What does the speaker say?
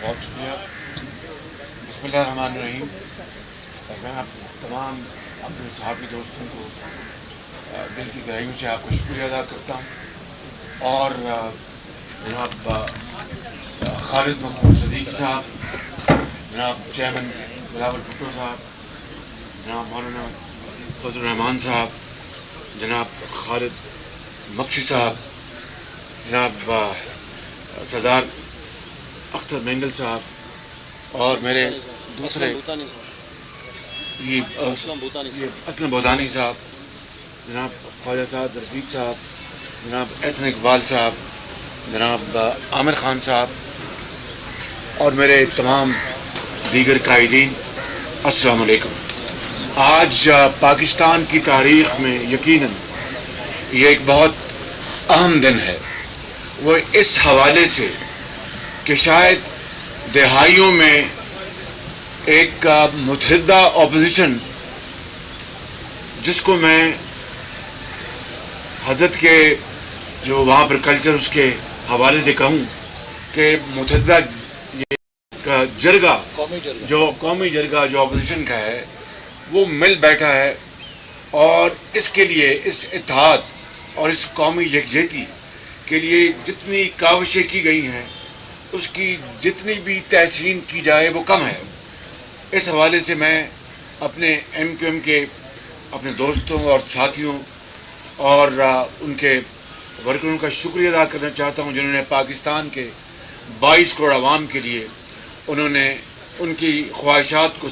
بہت شکریہ. بسم اللہ الرحمن الرحیم. میں تمام اپنے صحافی دوستوں کو دل کی گہرائیوں سے آپ کا شکریہ ادا کرتا ہوں. اور جناب خالد محمود صدیق صاحب، جناب چیئرمین بلاول بھٹو صاحب، جناب مولانا فضل الرحمان صاحب، جناب خالد مکشی صاحب، جناب سردار اختر مینگل صاحب، اور میرے دوسرے اسلم بودانی صاحب، جناب خواجہ صاحب رفیق صاحب، جناب احسن اقبال صاحب، جناب عامر خان صاحب، اور میرے تمام دیگر قائدین، السلام علیکم. آج پاکستان کی تاریخ میں یقیناً یہ ایک بہت اہم دن ہے. وہ اس حوالے سے کہ شاید دہائیوں میں ایک متحدہ اپوزیشن، جس کو میں حضرت کے جو وہاں پر کلچر اس کے حوالے سے کہوں کہ متحدہ کا جرگہ، جو قومی جرگہ جو اپوزیشن کا ہے، وہ مل بیٹھا ہے. اور اس کے لیے، اس اتحاد اور اس قومی یکجہتی کے لیے جتنی کاوشیں کی گئی ہیں، اس کی جتنی بھی تحسین کی جائے وہ کم ہے. اس حوالے سے میں اپنے ایم کیو ایم کے اپنے دوستوں اور ساتھیوں اور ان کے ورکروں کا شکریہ ادا کرنا چاہتا ہوں، جنہوں نے پاکستان کے 22 کروڑ عوام کے لیے انہوں نے ان کی خواہشات کو